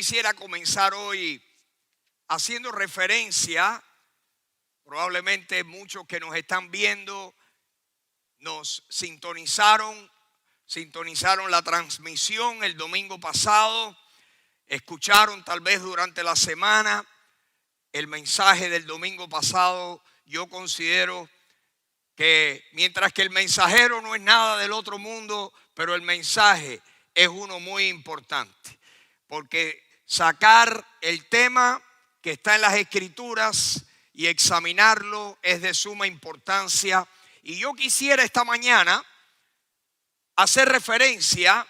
quisiera comenzar hoy haciendo referencia, probablemente muchos que nos están viendo nos sintonizaron la transmisión el domingo pasado, escucharon tal vez durante la semana el mensaje del domingo pasado. Yo considero que mientras que el mensajero no es nada del otro mundo, pero el mensaje es uno muy importante, porque sacar el tema que está en las Escrituras y examinarlo es de suma importancia. Y yo quisiera esta mañana hacer referencia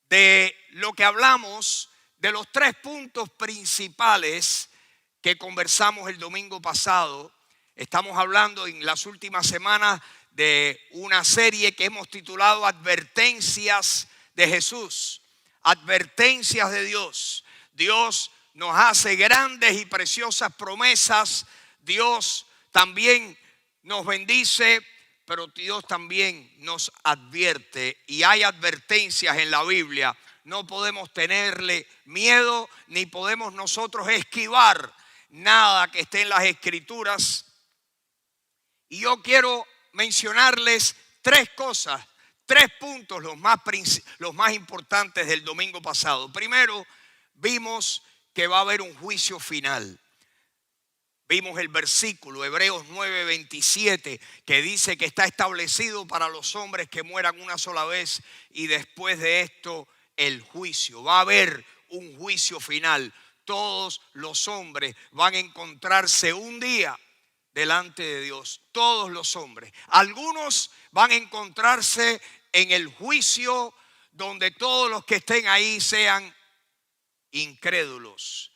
de lo que hablamos, de los 3 puntos principales que conversamos el domingo pasado. Estamos hablando en las últimas semanas de una serie que hemos titulado Advertencias de Jesús, advertencias de Dios. Dios nos hace grandes y preciosas promesas. Dios también nos bendice, pero Dios también nos advierte. Y hay advertencias en la Biblia. No podemos tenerle miedo, ni podemos nosotros esquivar nada que esté en las Escrituras. Y yo quiero mencionarles 3 cosas, 3 puntos, los más importantes del domingo pasado. Primero, vimos que va a haber un juicio final. Vimos el versículo, Hebreos 9:27, que dice que está establecido para los hombres que mueran una sola vez y después de esto el juicio. Va a haber un juicio final. Todos los hombres van a encontrarse un día delante de Dios, todos los hombres. Algunos van a encontrarse en el juicio donde todos los que estén ahí sean incrédulos,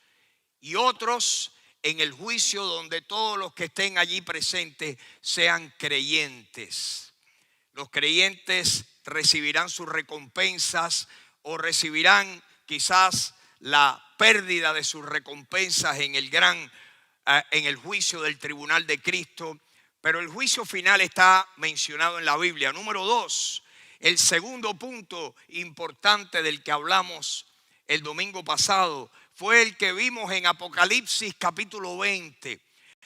y otros en el juicio donde todos los que estén allí presentes sean creyentes. Los creyentes recibirán sus recompensas o recibirán quizás la pérdida de sus recompensas en el juicio del tribunal de Cristo. Pero el juicio final está mencionado en la Biblia. Número 2, el segundo punto importante del que hablamos el domingo pasado fue el que vimos en Apocalipsis capítulo 20.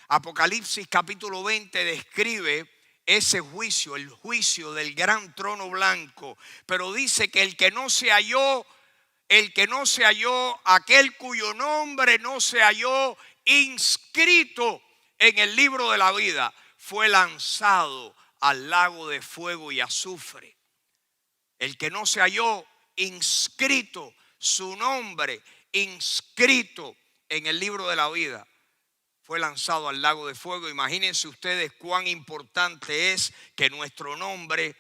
Apocalipsis capítulo 20 describe ese juicio, el juicio del gran trono blanco. Pero dice que el que no se halló, aquel cuyo nombre no se halló inscrito en el libro de la vida, fue lanzado al lago de fuego y azufre. El que no se halló inscrito, su nombre inscrito en el libro de la vida, fue lanzado al lago de fuego. Imagínense ustedes cuán importante es que nuestro nombre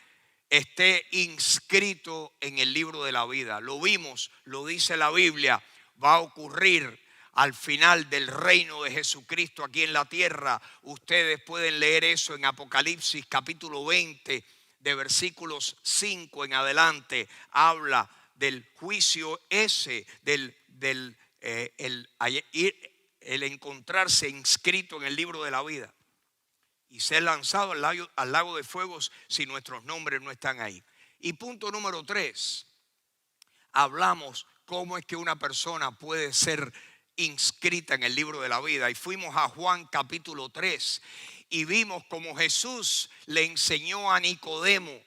esté inscrito en el libro de la vida. Lo vimos, lo dice la Biblia, va a ocurrir al final del reino de Jesucristo aquí en la tierra. Ustedes pueden leer eso en Apocalipsis capítulo 20, de versículos 5 en adelante. Habla del juicio ese, el encontrarse inscrito en el libro de la vida y ser lanzado al lago de fuegos si nuestros nombres no están ahí. Y punto número 3, hablamos cómo es que una persona puede ser inscrita en el libro de la vida. Y fuimos a Juan capítulo 3 y vimos cómo Jesús le enseñó a Nicodemo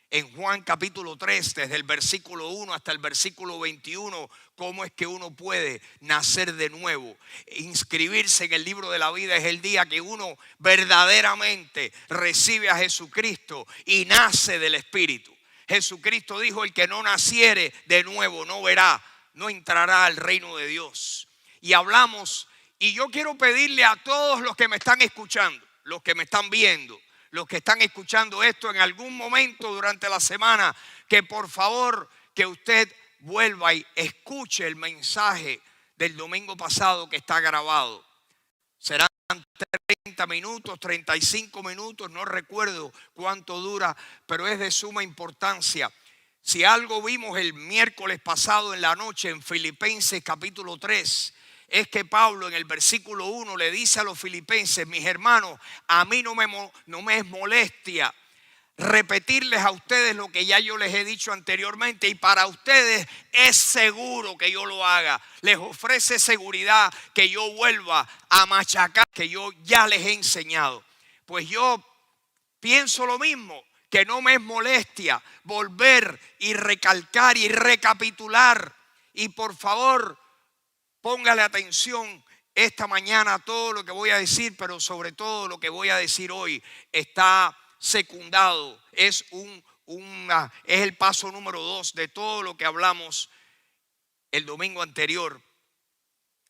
en Juan capítulo 3, desde el versículo 1 hasta el versículo 21, cómo es que uno puede nacer de nuevo. Inscribirse en el libro de la vida es el día que uno verdaderamente recibe a Jesucristo y nace del Espíritu. Jesucristo dijo: el que no naciere de nuevo no entrará al reino de Dios. Y hablamos, y yo quiero pedirle a todos los que me están escuchando, los que me están viendo, los que están escuchando esto en algún momento durante la semana, que por favor que usted vuelva y escuche el mensaje del domingo pasado que está grabado. Serán 30 minutos, 35 minutos, no recuerdo cuánto dura, pero es de suma importancia. Si algo vimos el miércoles pasado en la noche en Filipenses capítulo 3, es que Pablo en el versículo 1 le dice a los filipenses: mis hermanos, a mí no me es molestia repetirles a ustedes lo que ya yo les he dicho anteriormente, y para ustedes es seguro que yo lo haga. Les ofrece seguridad que yo vuelva a machacar que yo ya les he enseñado. Pues yo pienso lo mismo, que no me es molestia volver y recalcar y recapitular. Y por favor, póngale atención esta mañana a todo lo que voy a decir, pero sobre todo lo que voy a decir hoy está secundado. Es el paso número 2 de todo lo que hablamos el domingo anterior.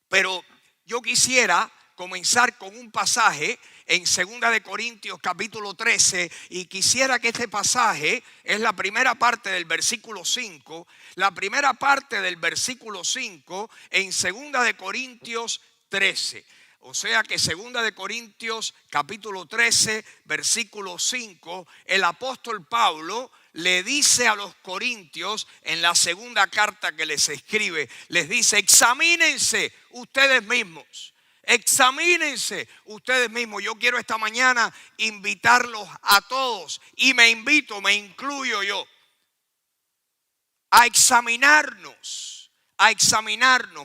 Pero yo quisiera comenzar con un pasaje en 2 de Corintios capítulo 13, y quisiera que este pasaje es la primera parte del versículo 5, la primera parte del versículo 5 en 2 de Corintios 13. O sea que 2 de Corintios capítulo 13 versículo 5, el apóstol Pablo le dice a los corintios en la segunda carta que les escribe, les dice: examínense ustedes mismos. Examínense ustedes mismos. Yo quiero esta mañana invitarlos a todos, y me incluyo yo, a examinarnos.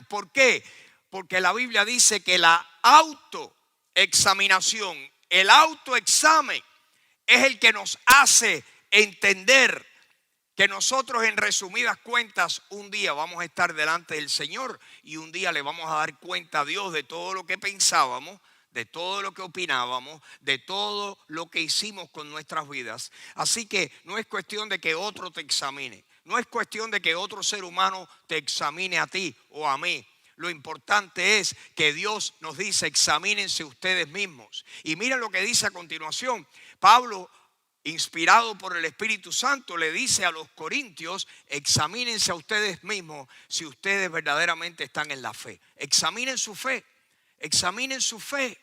¿Por qué? Porque la Biblia dice que la autoexaminación, el autoexamen, es el que nos hace entender que nosotros, en resumidas cuentas, un día vamos a estar delante del Señor, y un día le vamos a dar cuenta a Dios de todo lo que pensábamos, de todo lo que opinábamos, de todo lo que hicimos con nuestras vidas. Así que no es cuestión de que otro te examine, no es cuestión de que otro ser humano te examine a ti o a mí. Lo importante es que Dios nos dice: examínense ustedes mismos. Y miren lo que dice a continuación. Pablo, inspirado por el Espíritu Santo, le dice a los corintios: examínense a ustedes mismos si ustedes verdaderamente están en la fe. Examinen su fe, examinen su fe.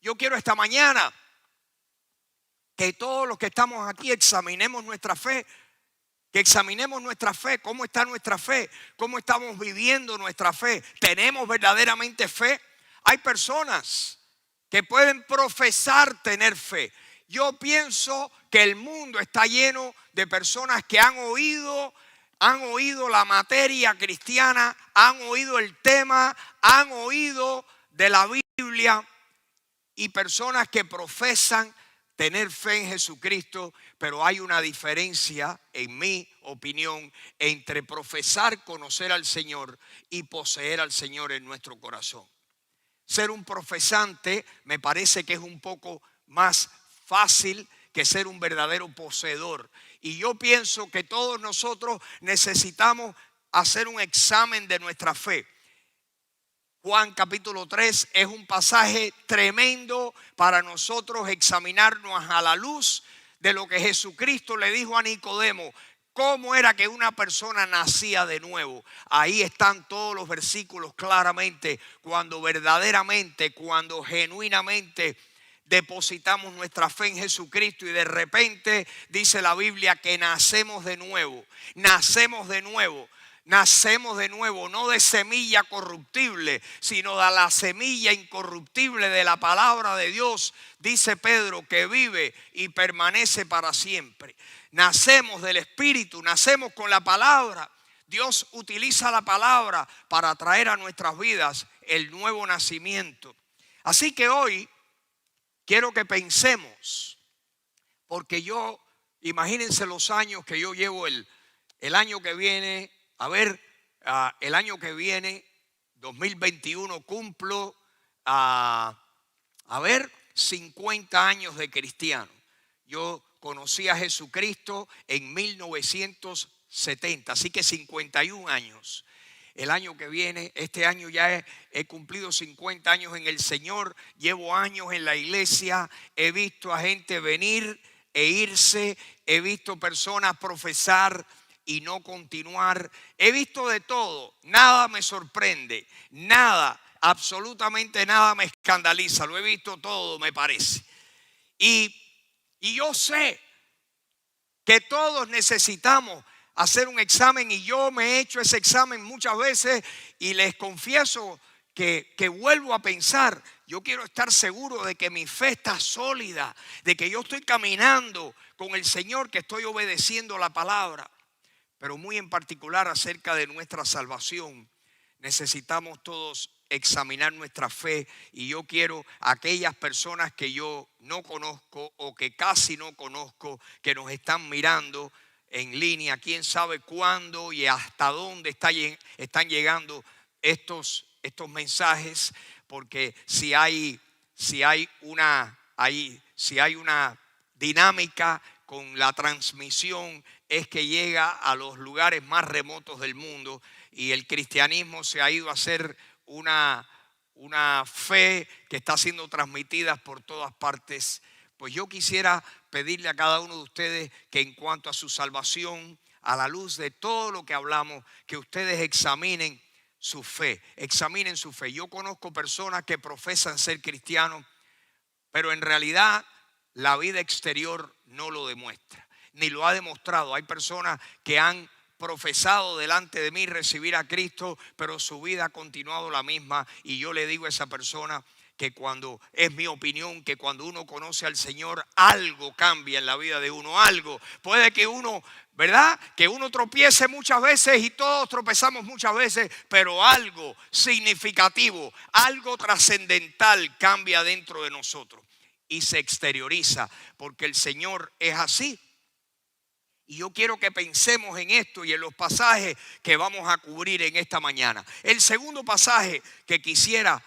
Yo quiero esta mañana que todos los que estamos aquí examinemos nuestra fe. Que examinemos nuestra fe. ¿Cómo está nuestra fe? ¿Cómo estamos viviendo nuestra fe? ¿Tenemos verdaderamente fe? Hay personas que pueden profesar tener fe. Yo pienso que el mundo está lleno de personas que han oído la materia cristiana, han oído el tema, han oído de la Biblia, y personas que profesan tener fe en Jesucristo, pero hay una diferencia, en mi opinión, entre profesar conocer al Señor y poseer al Señor en nuestro corazón. Ser un profesante me parece que es un poco más fácil que ser un verdadero poseedor. Y yo pienso que todos nosotros necesitamos hacer un examen de nuestra fe. Juan capítulo 3 es un pasaje tremendo para nosotros examinarnos a la luz de lo que Jesucristo le dijo a Nicodemo. ¿Cómo era que una persona nacía de nuevo? Ahí están todos los versículos claramente. Cuando verdaderamente, cuando genuinamente depositamos nuestra fe en Jesucristo, y de repente dice la Biblia que nacemos de nuevo. Nacemos de nuevo. Nacemos de nuevo, no de semilla corruptible, sino de la semilla incorruptible de la palabra de Dios. Dice Pedro que vive y permanece para siempre. Nacemos del Espíritu, nacemos con la palabra. Dios utiliza la palabra para traer a nuestras vidas el nuevo nacimiento. Así que hoy quiero que pensemos, porque imagínense los años que yo llevo el año que viene. El año que viene, 2021, cumplo 50 años de cristiano. Yo conocí a Jesucristo en 1970, así que 51 años. El año que viene, este año ya he cumplido 50 años en el Señor. Llevo años en la iglesia, he visto a gente venir e irse, he visto personas profesar y no continuar. He visto de todo, nada me sorprende, nada, absolutamente nada me escandaliza. Lo he visto todo, me parece. Y yo sé que todos necesitamos hacer un examen, y yo me he hecho ese examen muchas veces, y les confieso que vuelvo a pensar. Yo quiero estar seguro de que mi fe está sólida, de que yo estoy caminando con el Señor, que estoy obedeciendo la palabra. Pero muy en particular acerca de nuestra salvación, necesitamos todos examinar nuestra fe. Y yo quiero a aquellas personas que yo no conozco o que casi no conozco, que nos están mirando en línea, quién sabe cuándo y hasta dónde están llegando estos mensajes, porque si hay una dinámica con la transmisión, es que llega a los lugares más remotos del mundo, y el cristianismo se ha ido a hacer una fe que está siendo transmitida por todas partes. Pues yo quisiera pedirle a cada uno de ustedes que en cuanto a su salvación, a la luz de todo lo que hablamos, que ustedes examinen su fe, examinen su fe. Yo conozco personas que profesan ser cristianos, pero en realidad la vida exterior no lo demuestra, ni lo ha demostrado. Hay personas que han profesado delante de mí recibir a Cristo, pero su vida ha continuado la misma. Y yo le digo a esa persona que es mi opinión, que cuando uno conoce al Señor, algo cambia en la vida de uno, algo. Puede que uno, ¿verdad? Que uno tropiece muchas veces, y todos tropezamos muchas veces, pero algo significativo, algo trascendental cambia dentro de nosotros y se exterioriza, porque el Señor es así. Y yo quiero que pensemos en esto y en los pasajes que vamos a cubrir en esta mañana. El segundo pasaje que quisiera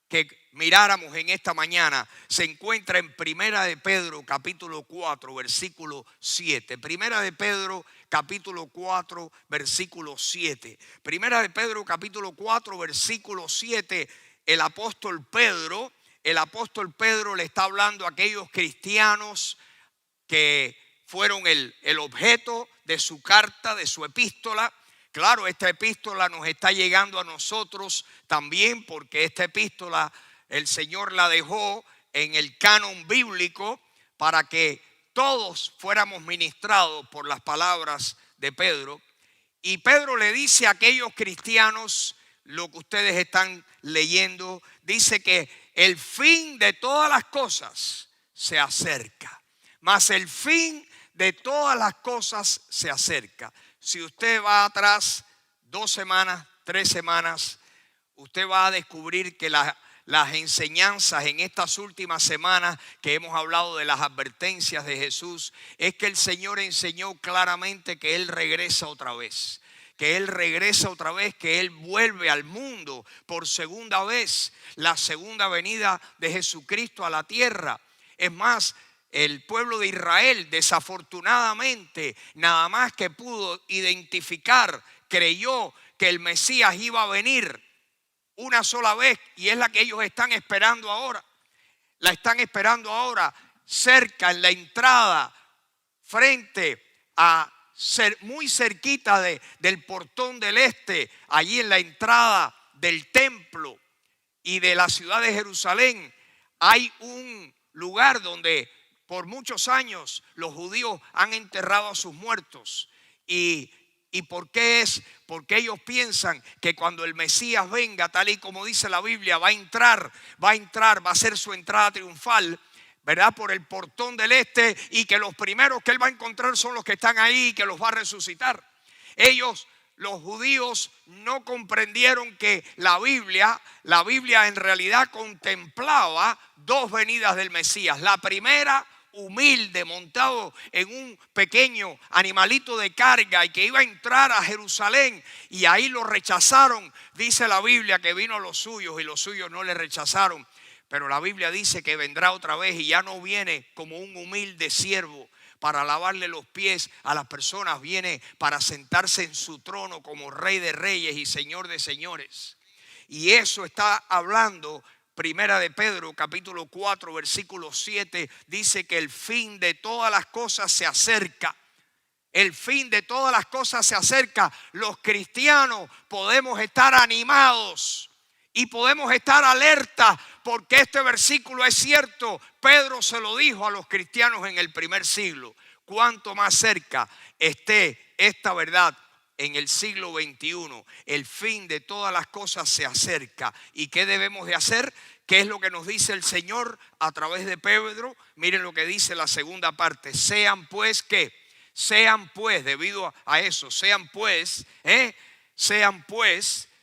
que miráramos en esta mañana se encuentra en Primera de Pedro capítulo 4 versículo 7. Primera de Pedro capítulo 4 versículo 7. Primera de Pedro capítulo 4 versículo 7. El apóstol Pedro le está hablando a aquellos cristianos que fueron el objeto de su carta, de su epístola. Claro, esta epístola nos está llegando a nosotros también, porque esta epístola el Señor la dejó en el canon bíblico para que todos fuéramos ministrados por las palabras de Pedro. Y Pedro le dice a aquellos cristianos lo que ustedes están leyendo. Dice que el fin de todas las cosas se acerca. Mas el fin de todas las cosas se acerca. Si usted va atrás 2 semanas, 3 semanas, usted va a descubrir que las enseñanzas en estas últimas semanas que hemos hablado de las advertencias de Jesús, es que el Señor enseñó claramente que Él regresa otra vez. Que Él regresa otra vez, que Él vuelve al mundo por segunda vez, la segunda venida de Jesucristo a la tierra. Es más, el pueblo de Israel desafortunadamente nada más que pudo identificar, creyó que el Mesías iba a venir una sola vez, y es la que ellos están esperando ahora. La están esperando ahora cerca, en la entrada, frente a muy cerquita del portón del este, allí en la entrada del templo y de la ciudad de Jerusalén. Hay un lugar donde por muchos años los judíos han enterrado a sus muertos. ¿Y por qué es? Porque ellos piensan que cuando el Mesías venga, tal y como dice la Biblia, va a ser su entrada triunfal, ¿verdad? Por el portón del este, y que los primeros que Él va a encontrar son los que están ahí y que los va a resucitar. Ellos, los judíos, no comprendieron que la Biblia en realidad contemplaba 2 venidas del Mesías. La primera, humilde, montado en un pequeño animalito de carga, y que iba a entrar a Jerusalén, y ahí lo rechazaron. Dice la Biblia que vino a los suyos y los suyos no le rechazaron. Pero la Biblia dice que vendrá otra vez, y ya no viene como un humilde siervo para lavarle los pies a las personas, viene para sentarse en su trono como Rey de Reyes y Señor de Señores. Y eso está hablando Primera de Pedro capítulo 4 versículo 7. Dice que el fin de todas las cosas se acerca. El fin de todas las cosas se acerca. Los cristianos podemos estar animados y podemos estar alerta, porque este versículo es cierto. Pedro se lo dijo a los cristianos en el primer siglo. Cuanto más cerca esté esta verdad, en el siglo XXI. El fin de todas las cosas se acerca. ¿Y qué debemos de hacer? ¿Qué es lo que nos dice el Señor a través de Pedro? Miren lo que dice la segunda parte. Sean pues, ¿qué? Sean pues, debido a eso, sean pues,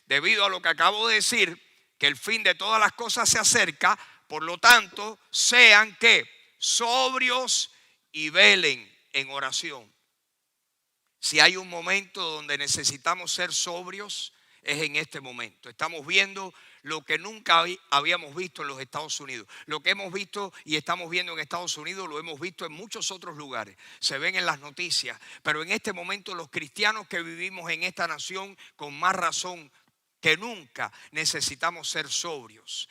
debido a lo que acabo de decir, que el fin de todas las cosas se acerca. Por lo tanto, sean ¿qué? Sobrios y velen en oración. Si hay un momento donde necesitamos ser sobrios, es en este momento. Estamos viendo lo que nunca habíamos visto en los Estados Unidos. Lo que hemos visto y estamos viendo en Estados Unidos lo hemos visto en muchos otros lugares. Se ven en las noticias. Pero en este momento los cristianos que vivimos en esta nación, con más razón que nunca, necesitamos ser sobrios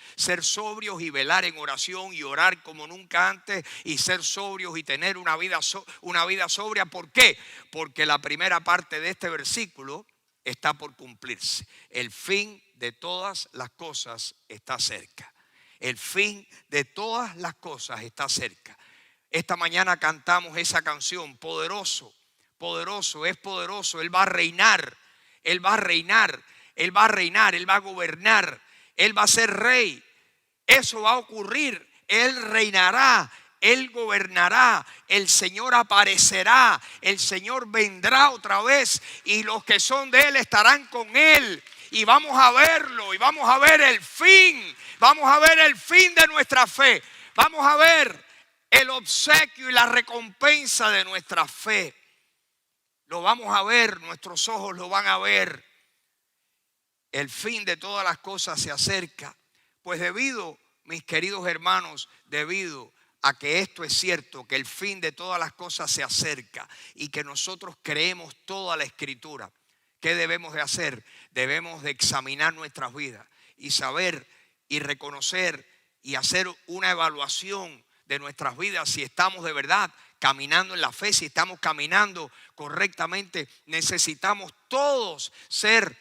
y velar en oración y orar como nunca antes, y ser sobrios y tener una vida sobria. ¿Por qué? Porque la primera parte de este versículo está por cumplirse. El fin de todas las cosas está cerca. El fin de todas las cosas está cerca. Esta mañana cantamos esa canción, poderoso, poderoso, es poderoso. Él va a reinar, Él va a reinar. Él va a reinar, Él va a gobernar, Él va a ser rey. Eso va a ocurrir. Él reinará, Él gobernará, el Señor aparecerá, el Señor vendrá otra vez y los que son de Él estarán con Él. Y vamos a verlo y vamos a ver el fin. Vamos a ver el fin de nuestra fe. Vamos a ver el obsequio y la recompensa de nuestra fe. Lo vamos a ver, nuestros ojos lo van a ver. El fin de todas las cosas se acerca. Pues debido, mis queridos hermanos, debido a que esto es cierto, que el fin de todas las cosas se acerca y que nosotros creemos toda la Escritura, ¿qué debemos de hacer? Debemos de examinar nuestras vidas y saber y reconocer y hacer una evaluación de nuestras vidas, si estamos de verdad caminando en la fe, si estamos caminando correctamente. Necesitamos todos ser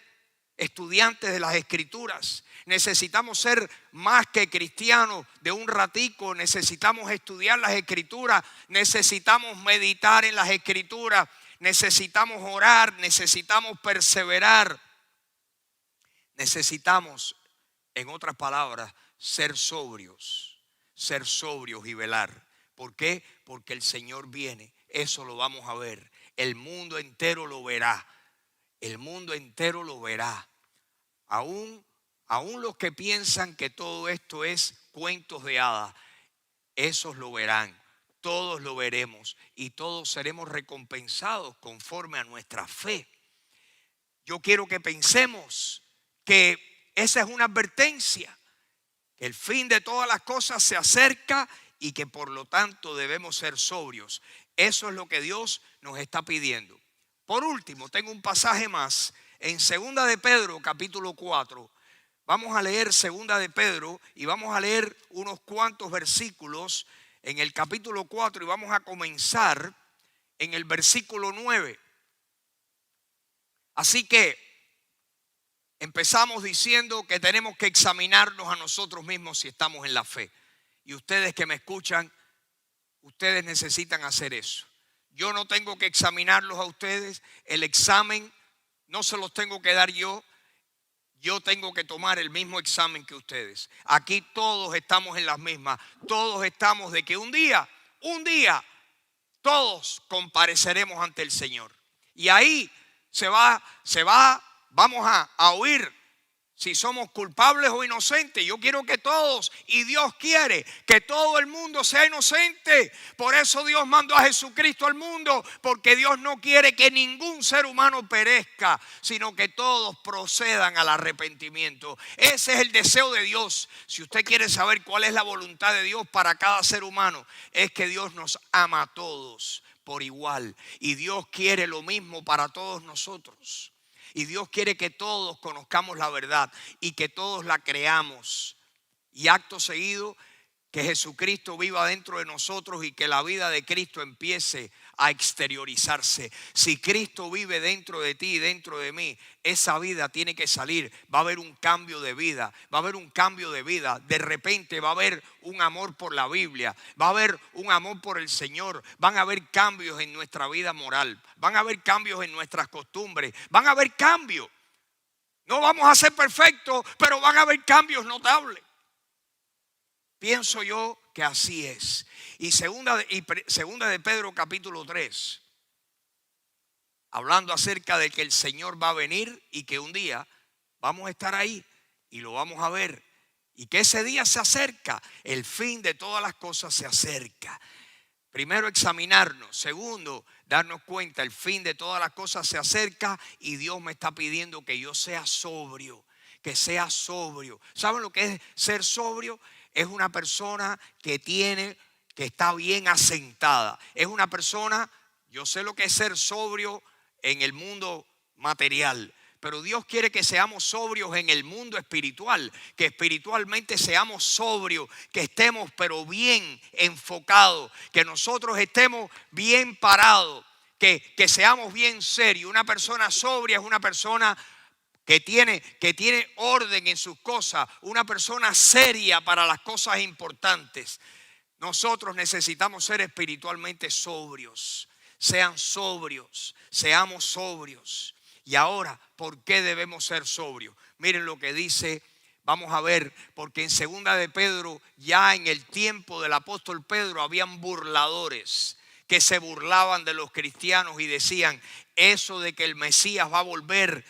estudiantes de las Escrituras. Necesitamos ser más que cristianos de un ratico. Necesitamos estudiar las Escrituras. Necesitamos meditar en las Escrituras. Necesitamos orar. Necesitamos perseverar. Necesitamos, en otras palabras, ser sobrios y velar. ¿Por qué? Porque el Señor viene. Eso lo vamos a ver. El mundo entero lo verá. El mundo entero lo verá. Aún los que piensan que todo esto es cuentos de hadas, esos lo verán. Todos lo veremos y todos seremos recompensados conforme a nuestra fe. Yo quiero que pensemos que esa es una advertencia, que el fin de todas las cosas se acerca y que por lo tanto debemos ser sobrios. Eso es lo que Dios nos está pidiendo. Por último, tengo un pasaje más en 2 de Pedro, capítulo 4. Vamos a leer 2 de Pedro y vamos a leer unos cuantos versículos en el capítulo 4 y vamos a comenzar en el versículo 9. Así que empezamos diciendo que tenemos que examinarnos a nosotros mismos si estamos en la fe. Y ustedes que me escuchan, ustedes necesitan hacer eso. Yo no tengo que examinarlos a ustedes. El examen no se los tengo que dar yo. Yo tengo que tomar el mismo examen que ustedes. Aquí todos estamos en las mismas. Todos estamos de que un día, todos compareceremos ante el Señor. Y ahí vamos a oír si somos culpables o inocentes. Yo quiero que todos, y Dios quiere que todo el mundo sea inocente. Por eso Dios mandó a Jesucristo al mundo, porque Dios no quiere que ningún ser humano perezca, sino que todos procedan al arrepentimiento. Ese es el deseo de Dios. Si usted quiere saber cuál es la voluntad de Dios para cada ser humano, es que Dios nos ama a todos por igual. Y Dios quiere lo mismo para todos nosotros. Y Dios quiere que todos conozcamos la verdad y que todos la creamos. Y acto seguido, que Jesucristo viva dentro de nosotros y que la vida de Cristo empiece a exteriorizarse. Si Cristo vive dentro de ti y dentro de mí, esa vida tiene que salir. Va a haber un cambio de vida, va a haber un cambio de vida. De repente va a haber un amor por la Biblia, va a haber un amor por el Señor. Van a haber cambios en nuestra vida moral, van a haber cambios en nuestras costumbres, van a haber cambios. No vamos a ser perfectos, pero van a haber cambios notables. Pienso yo que así es. Y segunda de Pedro capítulo 3, hablando acerca de que el Señor va a venir y que un día vamos a estar ahí y lo vamos a ver. Y que ese día se acerca, el fin de todas las cosas se acerca. Primero, examinarnos. Segundo, darnos cuenta, el fin de todas las cosas se acerca y Dios me está pidiendo que yo sea sobrio, que sea sobrio. ¿Saben lo que es ser sobrio? Es una persona que está bien asentada. Es una persona, yo sé lo que es ser sobrio en el mundo material, pero Dios quiere que seamos sobrios en el mundo espiritual, que espiritualmente seamos sobrios, que estemos pero bien enfocados, que nosotros estemos bien parados, que seamos bien serios. Una persona sobria es una persona que tiene orden en sus cosas, una persona seria para las cosas importantes. Nosotros necesitamos ser espiritualmente sobrios. Sean sobrios, seamos sobrios. Y ahora, ¿por qué debemos ser sobrios? Miren lo que dice, vamos a ver, porque en segunda de Pedro, ya en el tiempo del apóstol Pedro, habían burladores que se burlaban de los cristianos y decían, eso de que el Mesías va a volver,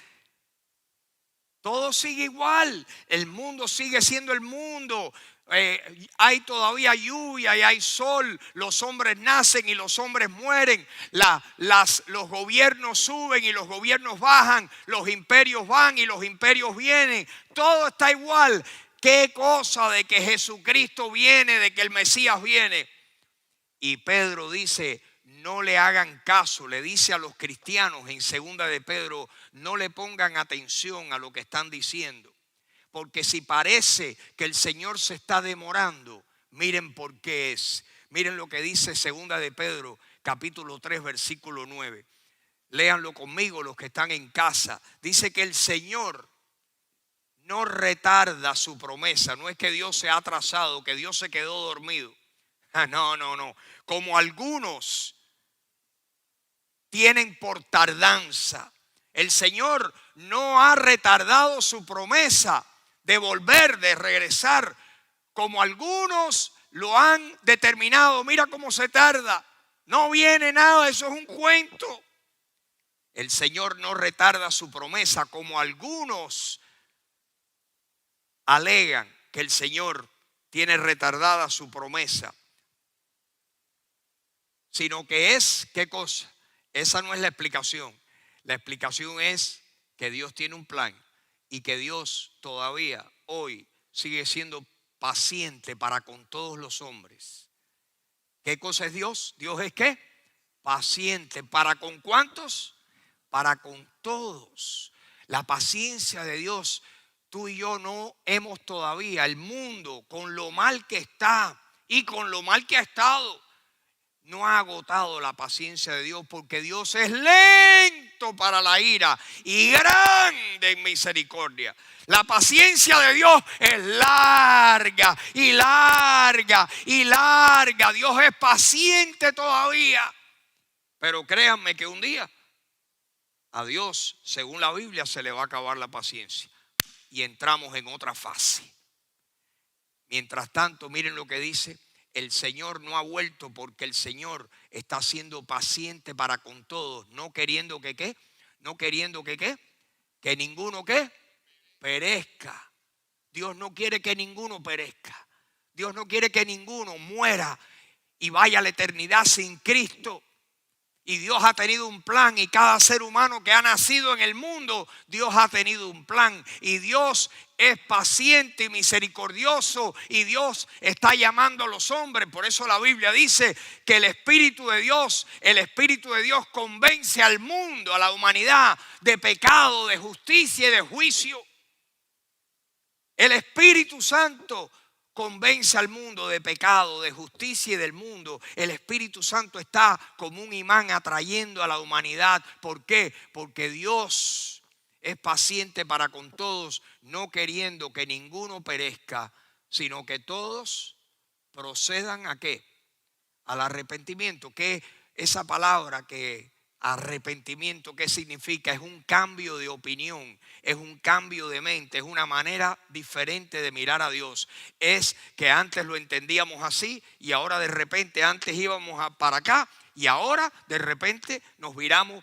todo sigue igual, el mundo sigue siendo el mundo, hay todavía lluvia y hay sol, los hombres nacen y los hombres mueren, los gobiernos suben y los gobiernos bajan, los imperios van y los imperios vienen, todo está igual. ¿Qué cosa de que Jesucristo viene, de que el Mesías viene? Y Pedro dice, no le hagan caso, le dice a los cristianos en segunda de Pedro, no le pongan atención a lo que están diciendo. Porque si parece que el Señor se está demorando, miren por qué es. Miren lo que dice segunda de Pedro, capítulo 3, versículo 9. Léanlo conmigo los que están en casa. Dice que el Señor no retarda su promesa. No es que Dios se ha atrasado, que Dios se quedó dormido. No. Como algunos tienen por tardanza. El Señor no ha retardado su promesa de volver, de regresar, como algunos lo han determinado. Mira cómo se tarda, no viene nada, eso es un cuento. El Señor no retarda su promesa, como algunos alegan que el Señor tiene retardada su promesa, sino que es, ¿qué cosa? Esa no es la explicación. La explicación es que Dios tiene un plan y que Dios todavía hoy sigue siendo paciente para con todos los hombres. ¿Qué cosa es Dios? Dios es ¿qué? Paciente. ¿Para con cuántos? Para con todos. La paciencia de Dios, tú y yo no hemos todavía, el mundo con lo mal que está y con lo mal que ha estado, no ha agotado la paciencia de Dios, porque Dios es lento para la ira y grande en misericordia. La paciencia de Dios es larga y larga y larga. Dios es paciente todavía. Pero créanme que un día a Dios, según la Biblia, se le va a acabar la paciencia y entramos en otra fase. Mientras tanto, miren lo que dice. El Señor no ha vuelto porque el Señor está siendo paciente para con todos, no queriendo que ¿qué? No queriendo que ¿qué? Que ninguno ¿qué? Perezca. Dios no quiere que ninguno perezca. Dios no quiere que ninguno muera y vaya a la eternidad sin Cristo. Y Dios ha tenido un plan, y cada ser humano que ha nacido en el mundo, Dios ha tenido un plan. Y Dios es paciente y misericordioso, y Dios está llamando a los hombres. Por eso la Biblia dice que el Espíritu de Dios convence al mundo, a la humanidad, de pecado, de justicia y de juicio. El Espíritu Santo convence al mundo de pecado, de justicia y del mundo, el Espíritu Santo está como un imán atrayendo a la humanidad. ¿Por qué? Porque Dios es paciente para con todos, no queriendo que ninguno perezca, sino que todos procedan ¿a qué? Al arrepentimiento. ¿Qué esa palabra que arrepentimiento qué significa? Es un cambio de opinión, es un cambio de mente, es una manera diferente de mirar a Dios. Es que antes lo entendíamos así y ahora de repente antes íbamos para acá y ahora de repente nos viramos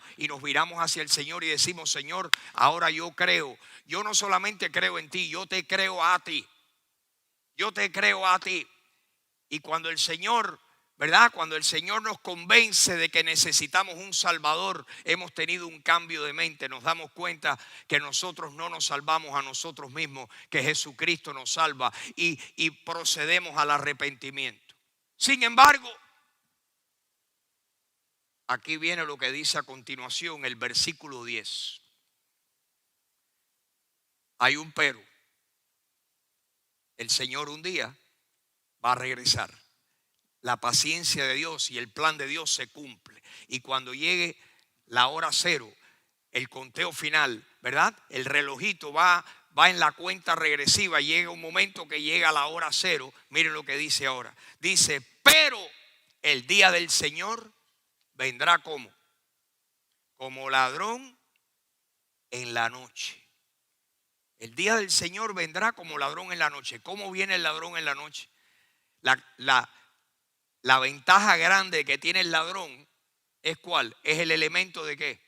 hacia el Señor y decimos: Señor, ahora yo creo. Yo no solamente creo en ti, yo te creo a ti. Yo te creo a ti. Y cuando el Señor, ¿verdad? Cuando el Señor nos convence de que necesitamos un Salvador, hemos tenido un cambio de mente. Nos damos cuenta que nosotros no nos salvamos a nosotros mismos, que Jesucristo nos salva y procedemos al arrepentimiento. Sin embargo, aquí viene lo que dice a continuación el versículo 10. Hay un pero. El Señor un día va a regresar. La paciencia de Dios y el plan de Dios se cumple. Y cuando llegue la hora cero, el conteo final, ¿verdad? El relojito va en la cuenta regresiva. Llega un momento que llega la hora cero. Miren lo que dice ahora. Dice: pero el día del Señor vendrá como ladrón en la noche. El día del Señor vendrá como ladrón en la noche. ¿Cómo viene el ladrón en la noche? La ventaja grande que tiene el ladrón es ¿cuál? Es el elemento de ¿qué?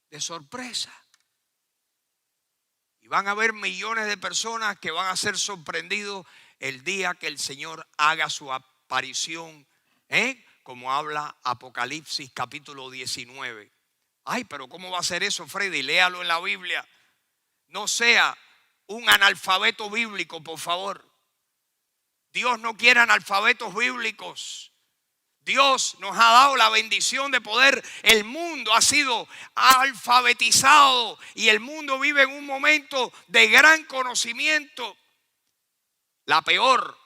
De sorpresa. Y van a haber millones de personas que van a ser sorprendidos el día que el Señor haga su aparición, como habla Apocalipsis capítulo 19. Ay, pero ¿cómo va a ser eso, Freddy? Léalo en la Biblia. No sea un analfabeto bíblico, por favor. Dios no quiere analfabetos bíblicos. Dios nos ha dado la bendición de poder. El mundo ha sido alfabetizado y el mundo vive en un momento de gran conocimiento. La peor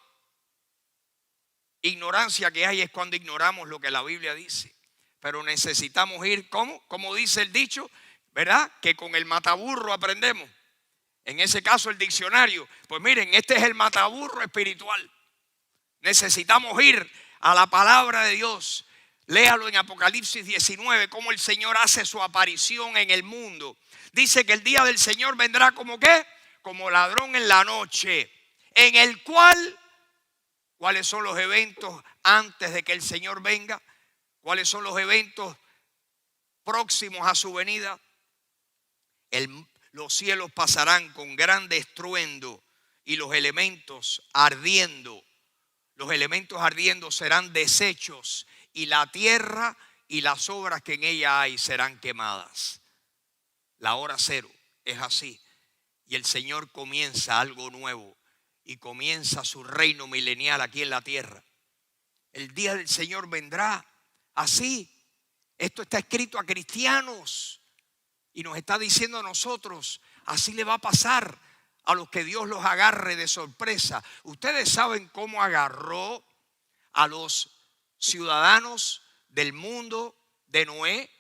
ignorancia que hay es cuando ignoramos lo que la Biblia dice. Pero necesitamos ir, ¿cómo? Como dice el dicho, ¿verdad? Que con el mataburro aprendemos. En ese caso el diccionario. Pues miren, este es el mataburro espiritual. Necesitamos ir a la palabra de Dios. Léalo en Apocalipsis 19, cómo el Señor hace su aparición en el mundo. Dice que el día del Señor vendrá como ¿qué? Como ladrón en la noche. En el cual, ¿cuáles son los eventos antes de que el Señor venga? ¿Cuáles son los eventos próximos a su venida? Los cielos pasarán con grande estruendo y los elementos ardiendo. Los elementos ardiendo serán deshechos y la tierra y las obras que en ella hay serán quemadas. La hora cero es así. Y el Señor comienza algo nuevo y comienza su reino milenial aquí en la tierra. El día del Señor vendrá así. Esto está escrito a cristianos y nos está diciendo a nosotros, así le va a pasar a los que Dios los agarre de sorpresa. Ustedes saben cómo agarró a los ciudadanos del mundo de Noé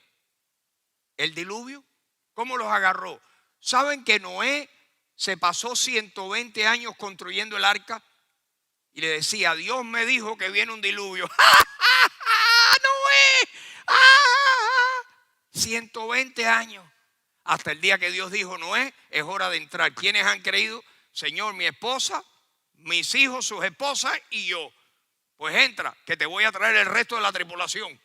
el diluvio. ¿Cómo los agarró? ¿Saben que Noé se pasó 120 años construyendo el arca? Y le decía: Dios me dijo que viene un diluvio. ¡Noé! 120 años. Hasta el día que Dios dijo: Noé, es hora de entrar. ¿Quiénes han creído? Señor, mi esposa, mis hijos, sus esposas y yo. Pues entra, que te voy a traer el resto de la tripulación.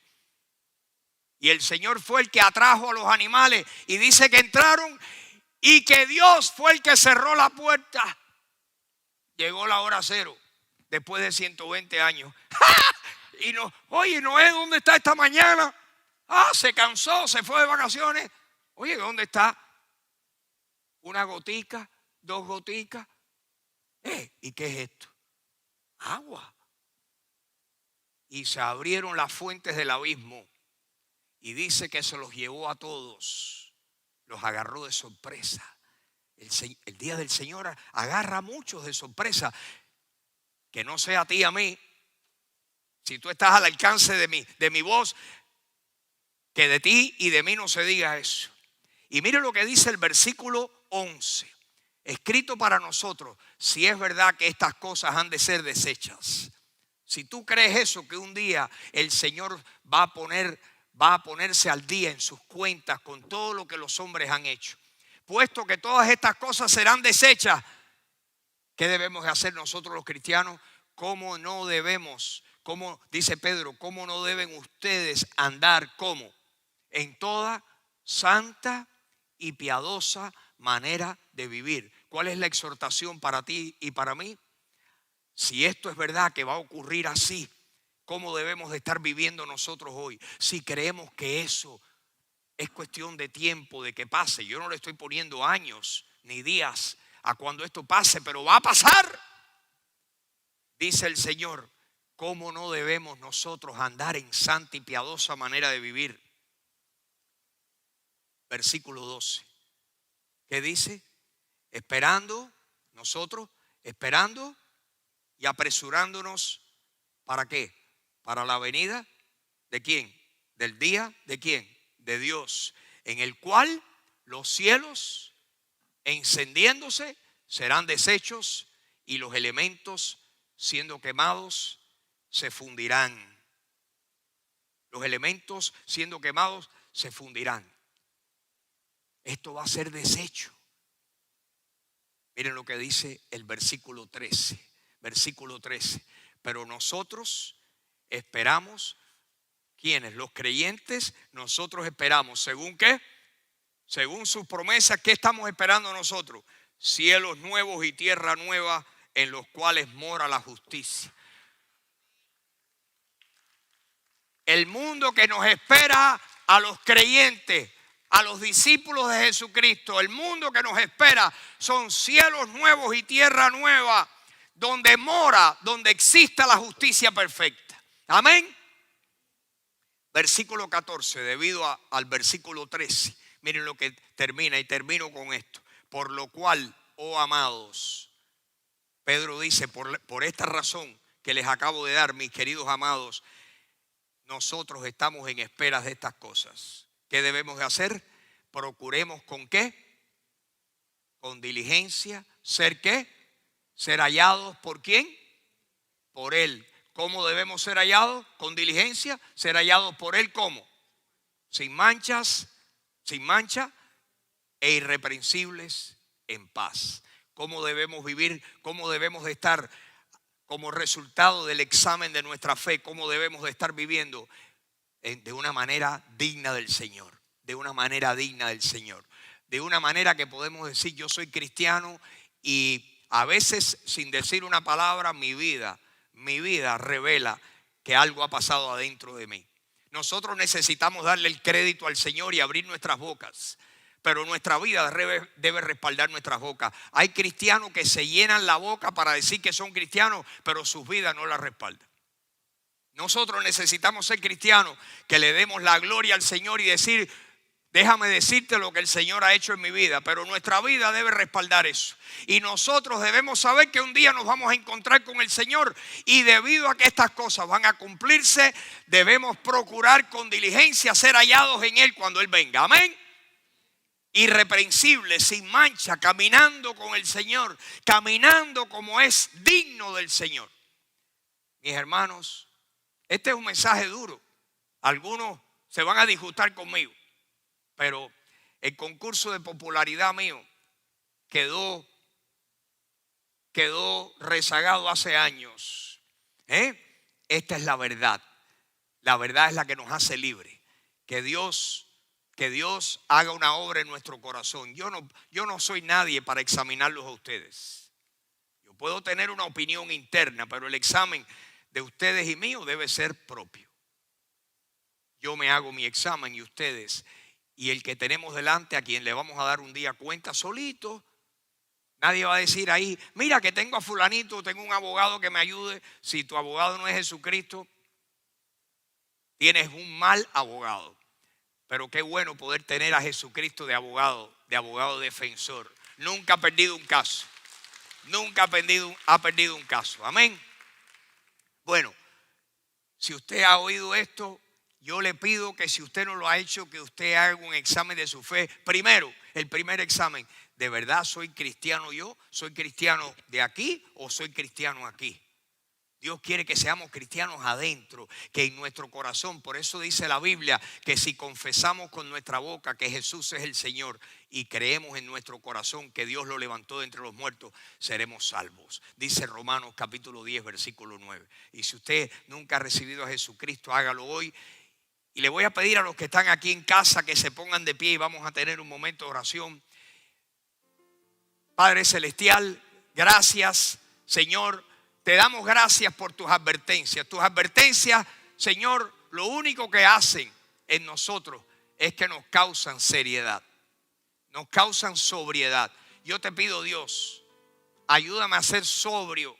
Y el Señor fue el que atrajo a los animales. Y dice que entraron y que Dios fue el que cerró la puerta. Llegó la hora cero, después de 120 años. Y no, oye, Noé, ¿dónde está esta mañana? Se cansó, se fue de vacaciones. Oye, ¿dónde está? Una gotica, 2 goticas. ¿Y qué es esto? Agua. Y se abrieron las fuentes del abismo. Y dice que se los llevó a todos. Los agarró de sorpresa. El día del Señor agarra a muchos de sorpresa. que no sea a ti y a mí, si tú estás al alcance de mi voz, que de ti y de mí no se diga eso. Y mire lo que dice el versículo 11, escrito para nosotros, si es verdad que estas cosas han de ser deshechas. Si tú crees eso, que un día el Señor va a ponerse al día en sus cuentas con todo lo que los hombres han hecho, puesto que todas estas cosas serán deshechas, ¿qué debemos de hacer nosotros los cristianos? ¿Cómo no debemos, como dice Pedro, cómo no deben ustedes andar como? En toda santa y piadosa manera de vivir. ¿Cuál es la exhortación para ti y para mí? Si esto es verdad que va a ocurrir así, ¿cómo debemos de estar viviendo nosotros hoy? Si creemos que eso es cuestión de tiempo, de que pase. Yo no le estoy poniendo años ni días a cuando esto pase, pero va a pasar. Dice el Señor, ¿cómo no debemos nosotros andar en santa y piadosa manera de vivir? Versículo 12. ¿Qué dice? Nosotros esperando y apresurándonos, ¿para qué? Para la venida ¿de quién? Del día ¿de quién? De Dios, en el cual los cielos encendiéndose serán deshechos y los elementos siendo quemados se fundirán. Los elementos siendo quemados se fundirán. Esto va a ser deshecho. Miren lo que dice el versículo 13. Versículo 13. Pero nosotros esperamos, ¿quiénes? Los creyentes, nosotros esperamos. ¿Según qué? Según sus promesas, ¿qué estamos esperando nosotros? Cielos nuevos y tierra nueva en los cuales mora la justicia. El mundo que nos espera a los creyentes, a los discípulos de Jesucristo, el mundo que nos espera son cielos nuevos y tierra nueva, donde mora, donde exista la justicia perfecta. Amén. Versículo 14, debido al versículo 13. Miren lo que termina, y termino con esto. Por lo cual, oh amados, Pedro dice, por esta razón que les acabo de dar, mis queridos amados, nosotros estamos en espera de estas cosas. ¿Qué debemos de hacer? Procuremos ¿con qué? Con diligencia. ¿Ser qué? Ser hallados ¿por quién? Por Él. ¿Cómo debemos ser hallados? Con diligencia. Ser hallados por Él, ¿cómo? Sin mancha e irreprensibles en paz. ¿Cómo debemos vivir? ¿Cómo debemos de estar como resultado del examen de nuestra fe? ¿Cómo debemos de estar viviendo? De una manera digna del Señor. De una manera digna del Señor. De una manera que podemos decir, yo soy cristiano, y a veces sin decir una palabra, mi vida revela que algo ha pasado adentro de mí. Nosotros necesitamos darle el crédito al Señor y abrir nuestras bocas, pero nuestra vida debe respaldar nuestras bocas. Hay cristianos que se llenan la boca para decir que son cristianos, pero sus vidas no la respaldan. Nosotros necesitamos ser cristianos que le demos la gloria al Señor y decir, déjame decirte lo que el Señor ha hecho en mi vida, pero nuestra vida debe respaldar eso. Y nosotros debemos saber que un día nos vamos a encontrar con el Señor, y debido a que estas cosas van a cumplirse, debemos procurar con diligencia ser hallados en Él cuando Él venga. Amén. Irreprensibles, sin mancha, caminando con el Señor, caminando como es digno del Señor. Mis hermanos, este es un mensaje duro. Algunos se van a disgustar conmigo, pero el concurso de popularidad mío quedó rezagado hace años. Esta es la verdad. La verdad es la que nos hace libres. Que Dios haga una obra en nuestro corazón. Yo no soy nadie para examinarlos a ustedes. Yo puedo tener una opinión interna, pero el examen de ustedes y mío debe ser propio. Yo me hago mi examen y ustedes, y el que tenemos delante, a quien le vamos a dar un día cuenta solito. Nadie va a decir ahí, mira que tengo a fulanito, tengo un abogado que me ayude. Si tu abogado no es Jesucristo, tienes un mal abogado. Pero qué bueno poder tener a Jesucristo de abogado defensor. Nunca ha perdido un caso. Nunca ha perdido un caso. Amén. Bueno, si usted ha oído esto, yo le pido que si usted no lo ha hecho, que usted haga un examen de su fe. Primero, el primer examen. ¿De verdad soy cristiano yo? ¿Soy cristiano de aquí o soy cristiano aquí? Dios quiere que seamos cristianos adentro, que en nuestro corazón. Por eso dice la Biblia que si confesamos con nuestra boca que Jesús es el Señor y creemos en nuestro corazón que Dios lo levantó de entre los muertos, seremos salvos. Dice Romanos capítulo 10, versículo 9. Y si usted nunca ha recibido a Jesucristo, hágalo hoy. Y le voy a pedir a los que están aquí en casa que se pongan de pie y vamos a tener un momento de oración. Padre Celestial, gracias, Señor. Te damos gracias por tus advertencias. Tus advertencias, Señor, lo único que hacen en nosotros es que nos causan seriedad, nos causan sobriedad. Yo te pido, Dios, ayúdame a ser sobrio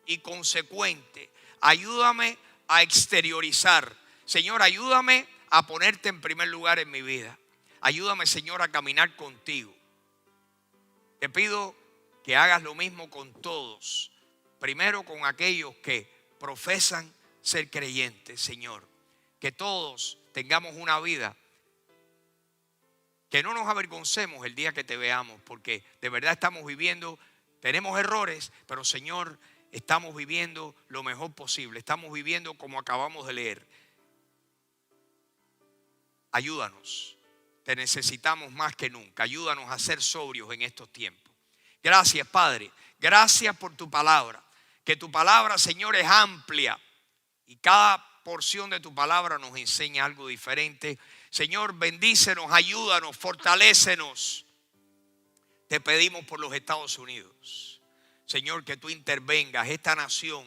y consecuente. Ayúdame a exteriorizar. Señor, ayúdame a ponerte en primer lugar en mi vida. Ayúdame, Señor, a caminar contigo. Te pido que hagas lo mismo con todos. Primero con aquellos que profesan ser creyentes, Señor. Que todos tengamos una vida, que no nos avergoncemos el día que te veamos, porque de verdad estamos viviendo, tenemos errores, pero Señor, estamos viviendo lo mejor posible. Estamos viviendo como acabamos de leer. Ayúdanos, te necesitamos más que nunca. Ayúdanos a ser sobrios en estos tiempos. Gracias, Padre. Gracias por tu palabra. Que tu palabra, Señor, es amplia y cada porción de tu palabra nos enseña algo diferente. Señor, bendícenos, ayúdanos, fortalécenos. Te pedimos por los Estados Unidos. Señor, que tú intervengas. Esta nación,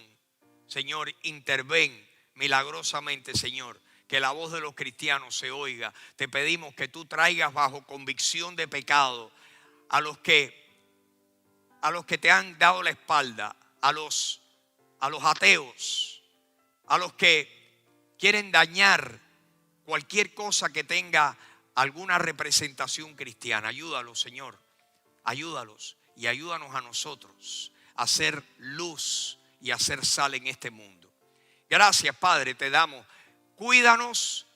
Señor, interven milagrosamente, Señor. Que la voz de los cristianos se oiga. Te pedimos que tú traigas bajo convicción de pecado a los que te han dado la espalda. A los ateos, a los que quieren dañar cualquier cosa que tenga alguna representación cristiana. Ayúdalos, Señor, ayúdalos y ayúdanos a nosotros a hacer luz y a hacer sal en este mundo. Gracias, Padre, te damos. Cuídanos,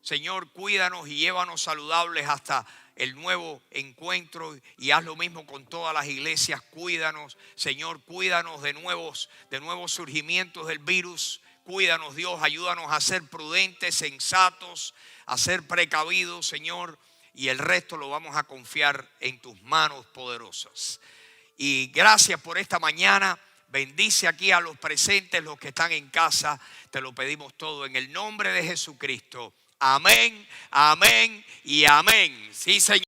Señor, cuídanos y llévanos saludables hasta el nuevo encuentro y haz lo mismo con todas las iglesias. Cuídanos, Señor, cuídanos de nuevos surgimientos del virus. Cuídanos, Dios, ayúdanos a ser prudentes, sensatos, a ser precavidos, Señor, y el resto lo vamos a confiar en tus manos poderosas. Y gracias por esta mañana. Bendice aquí a los presentes, los que están en casa. Te lo pedimos todo en el nombre de Jesucristo. Amén, amén y amén. Sí, Señor.